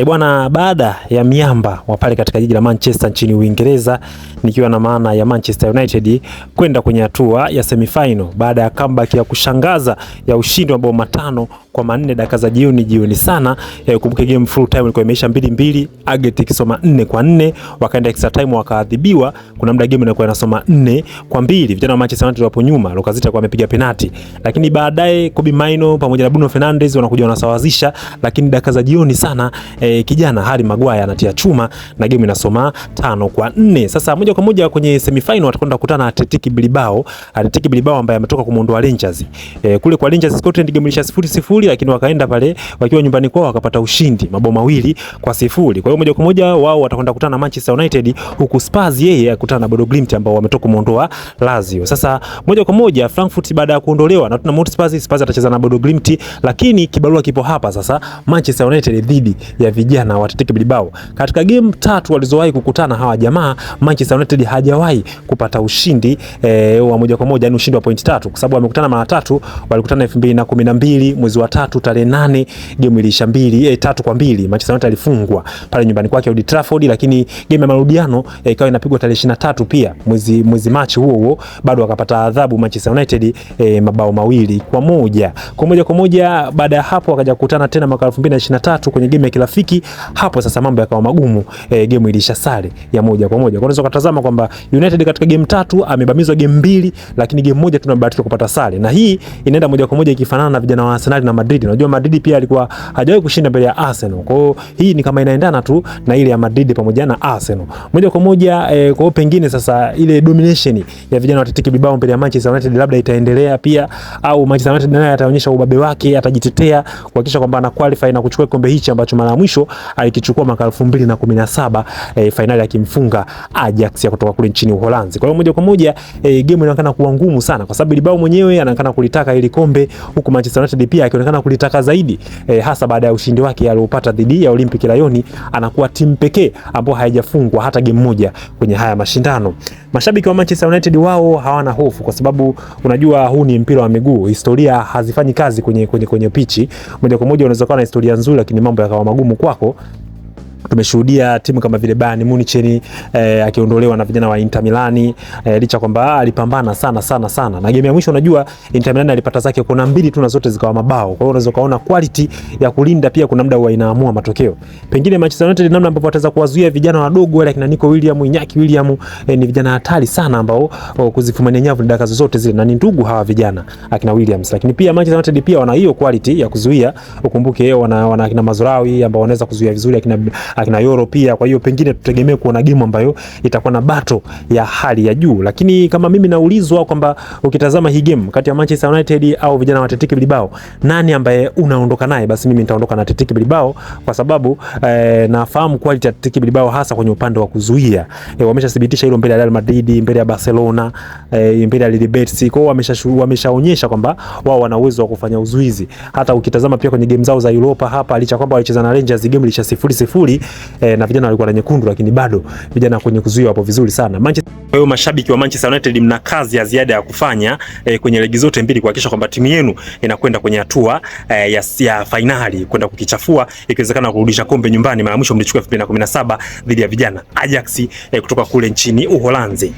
Bwana, baada ya miamba wa pale katika jiji la Manchester nchini Uingereza, nikiwa na maana ya Manchester United kwenda kwenye hatua ya semifinal baada ya comeback ya kushangaza ya ushindi wa mabao 5-4 dakika za jioni sana. Kumbuke game full time ilikuwa imeisha 2-2, aggregate ikisoma 4-4, wakaenda extra time wakaadhibiwa. Kuna muda game inakuwa inasoma 4-2. Vijana wa Manchester United wapo nyuma, Lacazette kwa amepiga penalti, lakini baadaye Kobbie Mainoo pamoja na Bruno Fernandes wanakuja wanasawazisha, lakini dakika za jioni sana kijana Harry Maguire anatia chuma na game inasoma 5-4. Sasa moja kwa moja kwenye semifinal watakwenda kukutana na Athletic Bilbao. Athletic Bilbao ambaye ametoka kumuondoa Rangers. Kule kwa Rangers Scotland game ilisha 0-0, lakini wakaenda pale wakiwa nyumbani kwao wakapata ushindi mabao 2-0. Kwa hiyo moja kwa moja wao watakwenda kukutana na Manchester United, huku Spurs yeye akutana na Bodo Glimt ambao wametoka kumuondoa Lazio. Sasa moja kwa moja Frankfurt baada ya kuondolewa na Tottenham Hotspur, Spurs atacheza na Bodo Glimt, lakini kibarua kipo hapa sasa Manchester United dhidi ya vijana wa Athletic Bilbao. Katika game 3 walizowahi kukutana hawa jamaa, Manchester United hajawahi kupata ushindi wa moja kwa moja, yani ushindi wa point 3, kwa sababu wamekutana mara 3. Walikutana 2012 mwezi wa 3 tarehe 8, game ilisha 3-2. Manchester United alifungwa pale nyumbani kwake Old Trafford, lakini game ya marudiano ikawa inapigwa tarehe 23 pia mwezi Machi huo bado wakapata adhabu Manchester United mabao 2-1. Kwa moja baada ya hapo wakaja kukutana tena mwaka 2023 kwenye game ya kirafiki. Hapo sasa mambo yakawa magumu, game ilisha sare ya 1-1. Kwa unaweza kutazama kwamba United katika game 3 amebamizwa game 2, lakini game moja tunabahatika kupata sare, na hii inaenda moja kwa moja ikifanana na vijana wa Arsenal na Madrid. Unajua Madrid pia alikuwa hajawahi kushinda mbele ya Arsenal, kwa hiyo hii ni kama inaendana tu na ile ya Madrid pamoja na Arsenal moja kwa moja. Kwa hiyo pengine sasa ile domination ya vijana wa Athletic Bilbao mbele ya Manchester United labda itaendelea pia, au Manchester United naye ataonyesha ubabe wake, atajitetea kuhakikisha kwamba ana qualify na kuchukua kombe hichi ambacho mara ya mwisho alikichukua mwaka 2017 finali akimfunga Ajax ya kutoka kule nchini Uholanzi. Kwa hiyo moja kwa moja game inaonekana kuwa ngumu sana, kwa sababu Bilbao mwenyewe anaonekana kulitaka ile kombe, huku Manchester United pia akionekana kulitaka zaidi, hasa baada ya ushindi wake aliopata dhidi ya Olympic Lyon. Anakuwa timu pekee ambayo haijafungwa hata game moja kwenye haya mashindano. Mashabiki wa Manchester United wao hawana hofu, kwa sababu unajua huu ni mpira wa miguu, historia hazifanyi kazi kwenye pichi. Moja kwa moja unaweza kuwa na historia nzuri, lakini mambo yakawa magumu kwako. Tumeshuhudia timu kama vile Bayern Munich akiondolewa na vijana wa Inter Milan, licha kwamba alipambana sana na game ya mwisho. Unajua Inter Milan alipata zake kuna 2 tu na zote zikawa mabao. Kwa hiyo unaweza kaona quality ya kulinda pia kuna muda huwa inaamua matokeo. Pengine Manchester United namna ambavyo wataweza kuwazuia vijana wadogo wale kina Nico Williams, Iñaki Williams, ni vijana hatari sana ambao kuzifumania nyavu dakika zote zile, na ni ndugu hawa vijana akina Williams. Lakini pia Manchester United pia wana hiyo quality ya kuzuia. Ukumbuke wana akina Mazraoui ambao wanaweza kuzuia vizuri, akina Euro pia. Kwa hiyo pengine tutegemee kuona game ambayo itakuwa na battle ya hali ya juu. Lakini kama mimi naulizwa kwamba ukitazama hii game kati ya Manchester United au vijana wa Athletic Bilbao, nani ambaye unaondoka naye, basi mimi nitaondoka na Athletic Bilbao, kwa sababu nafahamu quality ya Athletic Bilbao hasa kwenye upande wa kuzuia. Wameshathibitisha hilo mbele ya Real Madrid, mbele ya Barcelona, mbele ya Real Betis. Kwa hiyo wameshaonyesha kwamba wao wana uwezo wa kufanya uzuizi. Hata ukitazama pia kwenye game zao za Europa hapa, licha kwamba walicheza na Rangers, game ilisha 0-0 na vijana walikuwa na nyekundu, lakini bado vijana kwenye kuzuia wapo vizuri sana. Kwa hiyo mashabiki wa Manchester United mna kazi ya ziada ya kufanya kwenye ligi zote mbili, kuhakikisha kwamba timu yenu inakwenda kwenye hatua ya finali, kwenda kukichafua, ikiwezekana kurudisha kombe nyumbani. Mara mwisho mlichukua 2017 dhidi ya vijana Ajax kutoka kule nchini Uholanzi.